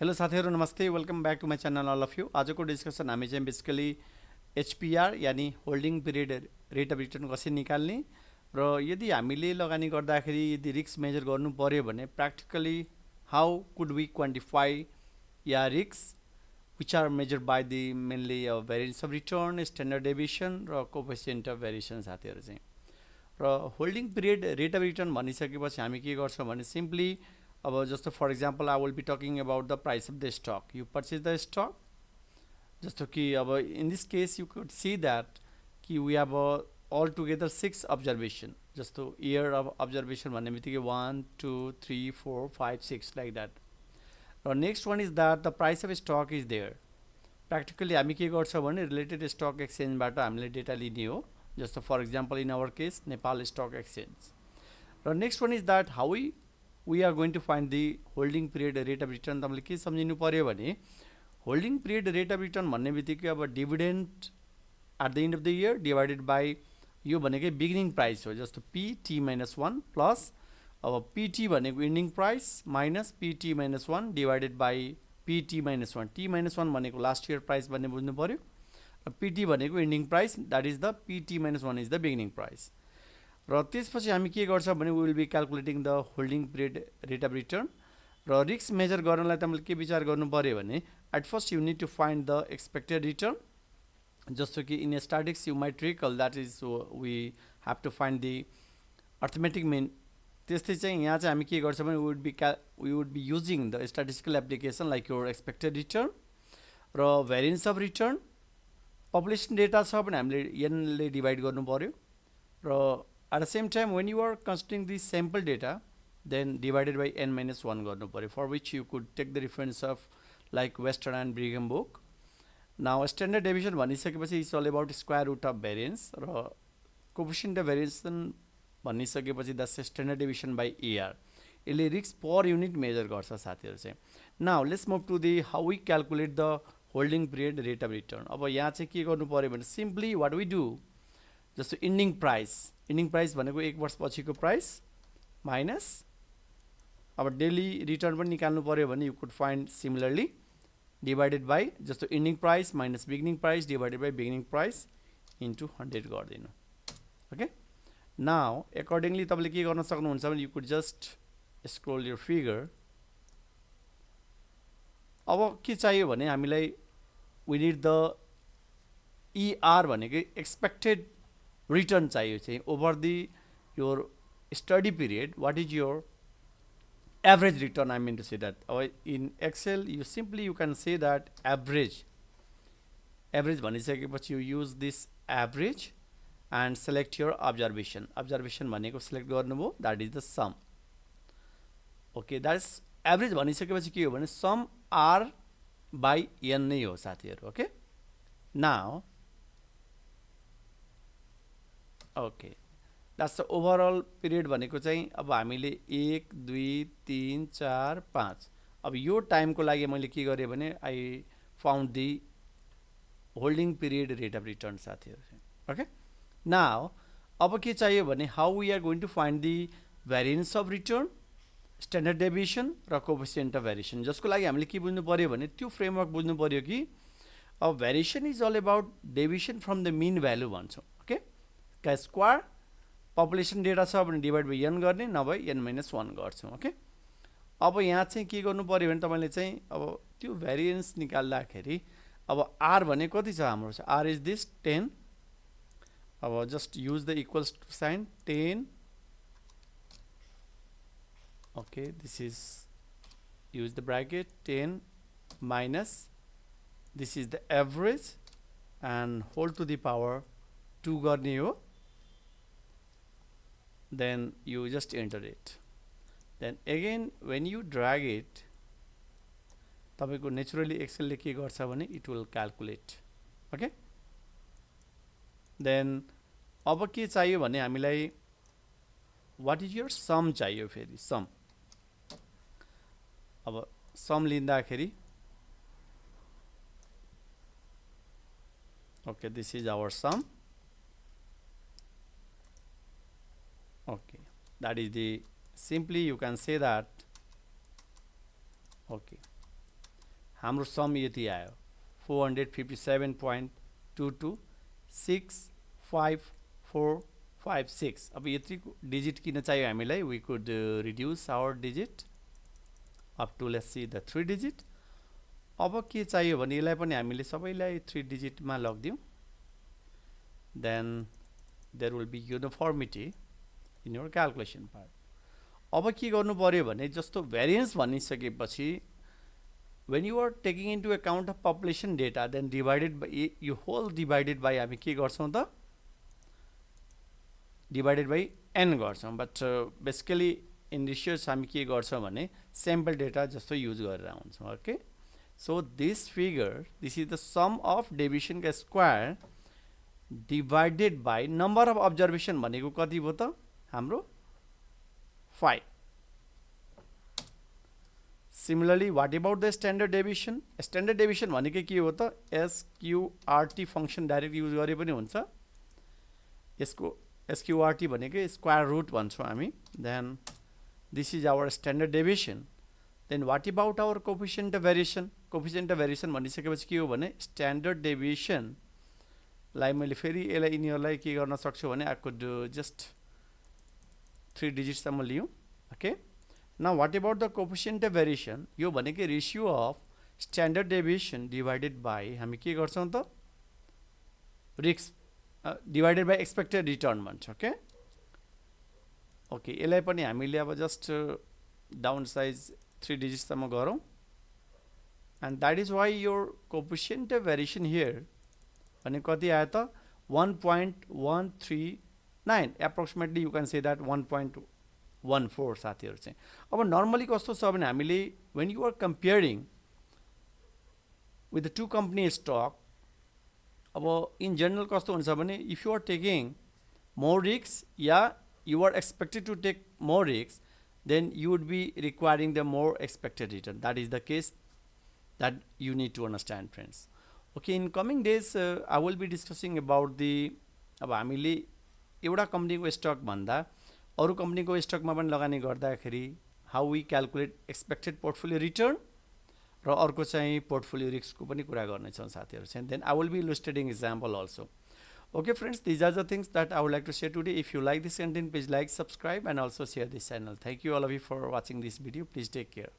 hello साथीहरु नमस्ते welcome back to my channel all of you आजको डिस्कसन हामी चाहिँ बेसिकली HPR यानी holding period rate of return कसरी निकाल्ने र यदि हामीले लगानी गर्दाखेरि यदि रिस्क मेजर गर्नु पर्यो भने practically how could we quantify या risk which are measured by the mainly variance of return standard deviation र कोएफिसिएन्ट अफ भेरिएसन साथीहरु चाहिँ र holding period rate of return भनिसकेपछि हामी के गर्छौं भने सिम्पली अब जस्तो for example I will be talking about the price of the stock you purchase the stock जस्तो कि अब in this case you could see that कि we have all together 6 observation जस्तो इयर अफ अब्जर्भेसन भन्ने बित्तिकै 1 2 3 4 5 6 like that र next one is that the price of stock is there practically हामी के गर्छौं भने रिलेटेड स्टक एक्सचेन्जबाट हामीले डेटा लिने हो जस्तो for example in our case Nepal stock exchange र next one is that how we are going to find the holding period rate of return तपाईले के सम्झिनु पर्यो भने holding period rate of return भन्ने बित्तिकै अब dividend at the end of the year divided by यो भनेकै बिगिनिङ प्राइस हो जस्तो PT -1 प्लस अब PT भनेको ending price minus PT -1 divided by PT -1 T -1 भनेको लास्ट इयर प्राइस भन्ने बुझ्नु पर्यो र PT भनेको ending price that is the PT -1 is the beginning price र त्यसपछि हामी के गर्छ भने we will be calculating the holding period rate of return र रिस्क मेजर गर्नलाई तपाईले के विचार गर्नु पर्यो भने at first you need to find the expected return जस्तो कि in statistics you might recall that is we have to find the arithmetic mean त्यस्तै चाहिँ यहाँ चाहिँ हामी के गर्छौं भने we would be using the statistical application like your expected return र variance of return population data छ भने हामीले n ले डिवाइड गर्नु पर्यो र at the same time when you are considering the sample data then divided by n minus 1 गर्नु पर्यो for which you could take the reference of like Western and Brigham book now standard deviation भनिसकेपछि it's all about square root of variance र coefficient of variation भनिसकेपछि the standard deviation by AR यसले risk per unit measure गर्छ साथीहरु चाहिँ now let's move to the how we calculate the holding period rate of return अब यहाँ चाहिँ के गर्नु पर्यो भने सिम्पली व्हाट वी डु जस्तो इन्डिङ प्राइस भनेको 1 वर्ष पछिको प्राइस माइनस अब डेली रिटर्न पनि निकाल्नु पर्यो भने you could find similarly divided by जस्तो ending price minus beginning price divided by beginning price into 100 गर्दिनु ओके नाउ अकर्डिङली तपाईले के गर्न सक्नुहुन्छ भने you could just scroll your figure अब के चाहियो भने हामीलाई वी नीड द ER भनेको एक्सपेक्टेड रिटर्न चाहियो चाहिँ over the your study period what is your average return I mean to say that in Excel you simply you can say that average भनिसकेपछि you use this average and select your observation भनेको select गर्नुभयो that is the sum okay that is average भनिसकेपछि के हो भने some R by n नै हो साथीहरु okay now okay that's the overall period भनेको चाहिँ अब हामीले 1 2 3 4 5 अब यो टाइमको लागि मैले के गरे भने I found the holding period rate of return साथीहरु ओके नाउ अब के चाहियो भने how we are going to find the variance of return standard deviation र कोएफिसिएन्ट अफ भेरिएसन जसको लागि हामीले के बुझ्नु पर्यो भने त्यो फ्रेमवर्क बुझ्नु पर्यो कि अब variation is all about deviation from the mean value भन्छौं ओके का स्क्वायर पपुलेसन डेटा छ भने डिवाइड बाइ n गर्ने नभए n - 1 गर्छौं ओके अब यहाँ चाहिँ के गर्नु पर्यो भने तपाईले चाहिँ अब त्यो भेरिएन्स निकाल्दाखेरि अब r भने कति छ हाम्रो r इज दिस 10 अब just use the equals to sign 10 okay this is use the bracket 10 minus this is the average and whole to the power 2 गर्ने हो then you just enter it then again when you drag it तपाईको naturally Excel ले के गर्छ भने it will calculate okay then अब के चाहियो भने हामीलाई what is your sum चाहियो फेरि sum अब सम लिँदाखेरि okay this is our sum okay that is the simply you can say that okay हाम्रो सम यति आयो 457.22654556 अब यति डिजिट किन चाहियो हामीलाई we could reduce our digit up to let's see the 3 digit अब के चाहियो भने यसलाई पनि हामीले सबैलाई 3 डिजिटमा लगिदिउँ then there will be uniformity in your calculation part अब के गर्नु पर्यो भने जस्तो variance भनिसकेपछि when you are taking into account of population data then divided by you whole divided by हामी के गर्छौं त divided by n गर्छौं but basically in research हामी के गर्छौं भने sample data जस्तो युज गरेर आउँछौं okay so this figure this is the sum of deviation square divided by number of observation भनेको कति भयो त हाम्रो 5 similarly what about the standard deviation standard deviation भनेको के हो त SQRT function डाइरेक्ट युज गरे पनि हुन्छ यसको SQRT भनेको स्क्वायर रुट भन्छौं हामी then this is our standard deviation then what about our coefficient of variation भनिसकेपछि के हो भने standard deviation लाई मैले फेरि यसलाई यिनीहरुलाई के गर्न सक्छु भने I could just 3 digits सम्म लियौं okay now what about the coefficient of variation यो भनेको ratio of standard deviation divided by हामी के गर्छौं त risk divided by expected return भन्छ okay okay यसलाई पनि हामीले अब just down size 3 digits सम्म गरौं and that is why your coefficient of variation here भने कति आयो त 1.139 approximately you can say that 1.14 साथीहरु चाहिँ अब नर्मली कस्तो छ भने हामीले when you are comparing with the two company stock अब in general कस्तो हुन्छ भने if you are taking more risks yeah you are expected to take more risks then you would be requiring the more expected return that is the case that you need to understand friends okay in coming days I will be discussing about the अब हामीले एउटा कम्पनीको stock भन्दा अरु कम्पनीको स्टकमा पनि लगानी गर्दाखेरि how we calculate expected portfolio return र अर्को चाहिँ portfolio risk को पनि कुरा गर्ने छौं साथीहरु चाहिँ then I will be illustrating example also okay friends these are the things that I would like to share today if you like this content please like subscribe and also share this channel thank you all of you for watching this video please take care